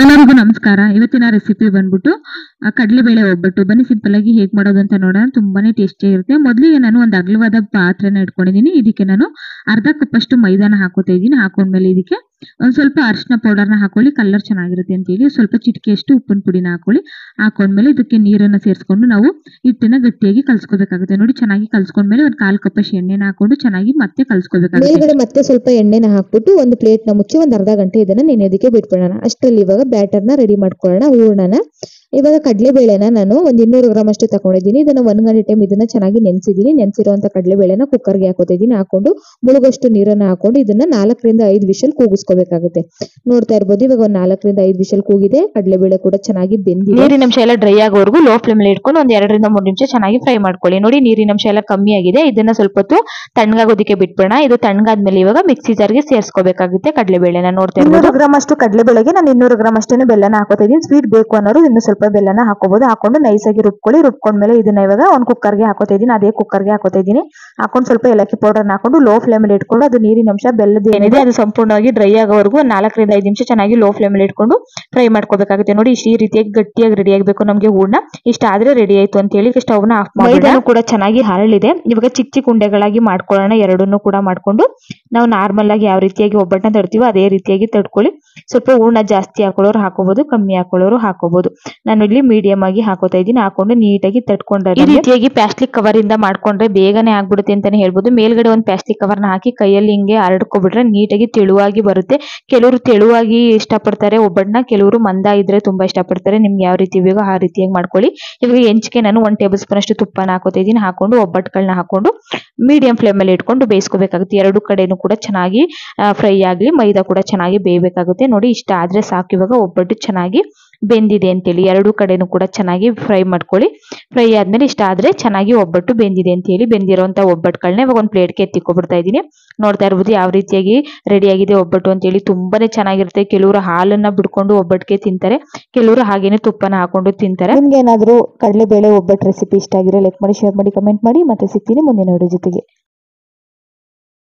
ಎಲ್ಲರಿಗೂ ನಮಸ್ಕಾರ. ಇವತ್ತಿನ ರೆಸಿಪಿ ಬಂದ್ಬಿಟ್ಟು ಕಡಲೆಬೇಳೆ ಒಬ್ಬಟ್ಟು. ಬನ್ನಿ ಸಿಂಪಲ್ ಆಗಿ ಹೇಗೆ ಮಾಡೋದು ಅಂತ ನೋಡೋಣ. ತುಂಬಾನೇ ಟೇಸ್ಟಿ ಇರುತ್ತೆ. ಮೊದಲಿಗೆ ನಾನು ಒಂದು ಅಗಲವಾದ ಪಾತ್ರೆನ ಇಟ್ಕೊಂಡಿದ್ದೀನಿ. ಇದಕ್ಕೆ ನಾನು ಅರ್ಧ ಕಪ್ ಅಷ್ಟು ಮೈದಾನ ಹಾಕೋತಾ ಇದ್ದೀನಿ. ಹಾಕೊಂಡ್ಮೇಲೆ ಇದಕ್ಕೆ ಒಂದ್ ಸ್ವಲ್ಪ ಅರಿಶಿನ ಪೌಡರ್ನ ಹಾಕೊಳ್ಳಿ, ಕಲರ್ ಚೆನ್ನಾಗಿರುತ್ತೆ ಅಂತ ಹೇಳಿ. ಸ್ವಲ್ಪ ಚಿಟಿಕೆಯಷ್ಟು ಉಪ್ಪಿನ ಪುಡಿನ ಹಾಕೊಳ್ಳಿ. ಹಾಕೊಂಡ್ಮೇಲೆ ಇದಕ್ಕೆ ನೀರನ್ನ ಸೇರಿಸ್ಕೊಂಡು ನಾವು ಹಿಟ್ಟನ್ನ ಗಟ್ಟಿಯಾಗಿ ಕಲ್ಸ್ಕೋಬೇಕಾಗುತ್ತೆ. ನೋಡಿ, ಚೆನ್ನಾಗಿ ಕಲ್ಸ್ಕೊಂಡ್ಮೇಲೆ ಒಂದು 1/4 ಕಪ್ ಅಷ್ಟು ಎಣ್ಣೆನ ಹಾಕೊಂಡು ಚೆನ್ನಾಗಿ ಮತ್ತೆ ಕಲ್ಸ್ಕೋಬೇಕಾಗುತ್ತೆ. ಮೇಲ್ಗಡೆ ಮತ್ತೆ ಸ್ವಲ್ಪ ಎಣ್ಣೆನ ಹಾಕ್ಬಿಟ್ಟು ಒಂದು ಪ್ಲೇಟ್ ನ ಮುಚ್ಚಿ ಒಂದು ಅರ್ಧ ಗಂಟೆ ಇದನ್ನ ನೆನೆಯೋದಕ್ಕೆ ಬಿಟ್ಬಿಡೋಣ. ಅಷ್ಟರಲ್ಲಿ ಇವಾಗ ಬ್ಯಾಟರ್ ನ ರೆಡಿ ಮಾಡ್ಕೊಳ್ಳೋಣ. ಹೂರ್ಣನ ಇವಾಗ ಕಡಲೆಬೇಳೆನ ನಾನು ಒಂದು 200 ಗ್ರಾಮ್ ಅಷ್ಟು ತಗೊಂಡಿದ್ದೀನಿ. ಇದನ್ನ 1 ಗಂಟೆ ಟೈಮ್ ಇದನ್ನ ಚೆನ್ನಾಗಿ ನೆನೆಸಿದ್ದೀನಿ. ನೆನೆಸಿರುವಂತ ಕಡಲೆಬೇಳೆನ ಕುಕ್ಕರ್ಗೆ ಹಾಕೋತಾ ಇದ್ದೀನಿ. ಹಾಕೊಂಡು ಮುಳುಗಷ್ಟು ನೀರನ್ನ ಹಾಕೊಂಡು ಇದನ್ನ 4 ರಿಂದ 5 ವಿಷಲ್ ಕೂಗಿಸ್ಕೋಬೇಕಾಗುತ್ತೆ. ನೋಡ್ತಾ ಇರ್ಬೋದು, ಇವಾಗ ಒಂದು 4 ರಿಂದ 5 ವಿಷಲ್ ಕೂಗಿದೆ. ಕಡಲೆಬೇಳೆ ಕೂಡ ಚೆನ್ನಾಗಿ ಬೆಂದಿದೆ. ನೀರಿನ ಅಂಶ ಎಲ್ಲ ಡ್ರೈ ಆಗೋವರೆಗೂ ಲೋ ಫ್ಲೇಮ್ ಅಲ್ಲಿ ಇಟ್ಕೊಂಡು ಒಂದು 2 ರಿಂದ 3 ನಿಮಿಷ ಚೆನ್ನಾಗಿ ಫ್ರೈ ಮಾಡ್ಕೊಳ್ಳಿ. ನೋಡಿ, ನೀರಿನ ಅಂಶ ಎಲ್ಲ ಕಮ್ಮಿ ಆಗಿದೆ. ಇದನ್ನ ಸ್ವಲ್ಪ ಹೊತ್ತು ತಣ್ಣಗಾಗೋದಕ್ಕೆ ಬಿಟ್ಬಿಡೋಣ. ಇದು ತಣ್ಣಗಾದ್ಮೇಲೆ ಇವಾಗ ಮಿಕ್ಸಿ ಜಾರ್ಗೆ ಸೇರಿಸ್ಕೋಬೇಕಾಗುತ್ತೆ ಕಡಲೆಬೇಳೆನ. ನೋಡ್ತಾ ಇರ್ಬೋದು, 200 ಗ್ರಾಮ್ ಅಷ್ಟು ಕಡಲೆಬೇಳೆಗೆ ನಾನು 200 ಗ್ರಾಮ್ ಅಷ್ಟೇನೆ ಬೆಲ್ಲನ ಹಾಕೋತಾ ಇದ್ದೀನಿ. ಸ್ವೀಟ್ ಬೇಕು ಅನ್ನೋರು ಇನ್ನು ಸ್ವಲ್ಪ ಬೆಲ್ಲನ ಹಾಕೋಬಹುದು. ಹಾಕೊಂಡು ನೈಸ್ ಆಗಿ ರುಬ್ಕೊಳ್ಳಿ. ರುಬ್ಕೊಂಡ್ಮೇಲೆ ಇದನ್ನ ಇವಾಗ ಒಂದು ಕುಕ್ಕರ್ಗೆ ಹಾಕೋತಾ ಇದ್ದೀನಿ. ಅದೇ ಕುಕ್ಕರ್ಗೆ ಹಾಕೋತಾ ಇದ್ದೀನಿ. ಹಾಕೊಂಡು ಸ್ವಲ್ಪ ಏಲಕ್ಕಿ ಪೌಡರ್ನ ಹಾಕೊಂಡು ಲೋ ಫ್ಲೇಮ್ ಅಲ್ಲಿ ಇಟ್ಕೊಂಡು ಅದು ನೀರಿನ ಅಂಶ ಬೆಲ್ಲದ ಏನಿದೆ ಅದು ಸಂಪೂರ್ಣವಾಗಿ ಡ್ರೈ ಆಗೋವರೆಗೂ 4 ರಿಂದ 5 ನಿಮಿಷ ಚೆನ್ನಾಗಿ ಲೋ ಫ್ಲೇಮ್ ಅಲ್ಲಿ ಇಟ್ಕೊಂಡು ಫ್ರೈ ಮಾಡ್ಕೋಬೇಕಾಗುತ್ತೆ. ನೋಡಿ, ಈ ರೀತಿಯಾಗಿ ಗಟ್ಟಿಯಾಗಿ ರೆಡಿ ಆಗಬೇಕು ನಮಗೆ ಹೂರ್ಣ. ಇಷ್ಟ ಆದ್ರೆ ರೆಡಿ ಆಯ್ತು ಅಂತ ಹೇಳಿ ಸ್ಟವ್ ನ ಆಫ್ ಮಾಡಿ. ಮೈದಾನು ಕೂಡ ಚೆನ್ನಾಗಿ ಹರಳಿದೆ. ಇವಾಗ ಚಿಕ್ಕ ಚಿಕ್ಕ ಉಂಡೆಗಳಾಗಿ ಮಾಡ್ಕೊಳ್ಳೋಣ. ಎರಡನ್ನೂ ಕೂಡ ಮಾಡ್ಕೊಂಡು ನಾವು ನಾರ್ಮಲ್ ಆಗಿ ಯಾವ ರೀತಿಯಾಗಿ ಒಬ್ಬಟ್ಟನ್ನ ತಡ್ತೀವೋ ಅದೇ ರೀತಿಯಾಗಿ ತಡ್ಕೊಳ್ಳಿ. ಸ್ವಲ್ಪ ಹೂರ್ಣ ಜಾಸ್ತಿ ಹಾಕೊಳ್ಳೋರು ಹಾಕೋಬಹುದು, ಕಮ್ಮಿ ಹಾಕೊಳ್ಳೋರು ಹಾಕೋಬಹುದು. ನಾನು ಇಲ್ಲಿ ಮೀಡಿಯಂ ಆಗಿ ಹಾಕೋತಾ ಇದ್ದೀನಿ. ಹಾಕೊಂಡು ನೀಟಾಗಿ ತಟ್ಕೊಂಡ್ರೆ ಈ ರೀತಿಯಾಗಿ ಪ್ಲಾಸ್ಟಿಕ್ ಕವರ್ ಇಂದ ಮಾಡ್ಕೊಂಡ್ರೆ ಬೇಗನೆ ಆಗ್ಬಿಡುತ್ತೆ ಅಂತಾನೆ ಹೇಳ್ಬೋದು. ಮೇಲ್ಗಡೆ ಒಂದು ಪ್ಲಾಸ್ಟಿಕ್ ಕವರ್ ನ ಹಾಕಿ ಕೈಯಲ್ಲಿ ಹಿಂಗೆ ಹರಡ್ಕೊಬಿಟ್ರೆ ನೀಟಾಗಿ ತೆಳುವಾಗಿ ಬರುತ್ತೆ. ಕೆಲವರು ತೆಳುವಾಗಿ ಇಷ್ಟಪಡ್ತಾರೆ ಒಬ್ಬಟ್ಟನ್ನ, ಕೆಲವರು ಮಂದ ಇದ್ರೆ ತುಂಬಾ ಇಷ್ಟಪಡ್ತಾರೆ. ನಿಮ್ಗೆ ಯಾವ ರೀತಿ ಬೇಕೋ ಆ ರೀತಿಯಾಗಿ ಮಾಡ್ಕೊಳ್ಳಿ. ಇವಾಗ ಹೆಂಚಿಗೆ ನಾನು 1 ಟೇಬಲ್ ಸ್ಪೂನ್ ಅಷ್ಟು ತುಪ್ಪನ ಹಾಕೋತಾ ಇದ್ದೀನಿ. ಹಾಕೊಂಡು ಒಬ್ಬಟ್ಟುಗಳನ್ನ ಹಾಕೊಂಡು ಮೀಡಿಯಂ ಫ್ಲೇಮ್ ಅಲ್ಲಿ ಇಟ್ಕೊಂಡು ಬೇಯಿಸ್ಕೋಬೇಕಾಗುತ್ತೆ. ಎರಡು ಕಡೆನೂ ಕೂಡ ಚೆನ್ನಾಗಿ ಫ್ರೈ ಆಗ್ಲಿ, ಮೈದಾ ಕೂಡ ಚೆನ್ನಾಗಿ ಬೇಯಬೇಕಾಗುತ್ತೆ. ನೋಡಿ, ಇಷ್ಟ ಆದ್ರೆ ಸಾಕು. ಇವಾಗ ಒಬ್ಬಟ್ಟು ಚೆನ್ನಾಗಿ ಬೆಂದಿದೆ ಅಂತೇಳಿ ಎರಡು ಕಡೆನೂ ಕೂಡ ಚೆನ್ನಾಗಿ ಫ್ರೈ ಮಾಡ್ಕೊಳ್ಳಿ. ಫ್ರೈ ಆದ್ಮೇಲೆ ಇಷ್ಟ ಆದ್ರೆ ಚೆನ್ನಾಗಿ ಒಬ್ಬಟ್ಟು ಬೆಂದಿದೆ ಅಂತ ಹೇಳಿ ಬೆಂದಿರೋಂತ ಒಬ್ಬಟ್ಟುಗಳನ್ನ ಇವಾಗ ಒಂದು ಪ್ಲೇಟ್ಗೆ ಎತ್ತಿಕೊಬಿಡ್ತಾ ಇದ್ದೀನಿ. ನೋಡ್ತಾ ಇರ್ಬೋದು ಯಾವ ರೀತಿಯಾಗಿ ರೆಡಿ ಆಗಿದೆ ಒಬ್ಬಟ್ಟು ಅಂತ ಹೇಳಿ. ತುಂಬಾನೇ ಚೆನ್ನಾಗಿರುತ್ತೆ. ಕೆಲವರು ಹಾಲನ್ನ ಬಿಡ್ಕೊಂಡು ಒಬ್ಬಟ್ಟಿಗೆ ತಿಂತಾರೆ, ಕೆಲವರು ಹಾಗೇನೆ ತುಪ್ಪನ ಹಾಕೊಂಡು ತಿಂತಾರೆ. ನಿಮ್ಗೆ ಏನಾದ್ರು ಕಡಲೆಬೇಳೆ ಒಬ್ಬಟ್ಟು ರೆಸಿಪಿ ಇಷ್ಟ ಆಗಿರೋ ಲೈಕ್ ಮಾಡಿ, ಶೇರ್ ಮಾಡಿ, ಕಮೆಂಟ್ ಮಾಡಿ. ಮತ್ತೆ ಸಿಗ್ತೀನಿ ಮುಂದಿನ ವಿಡಿಯೋ ಜೊತೆಗೆ.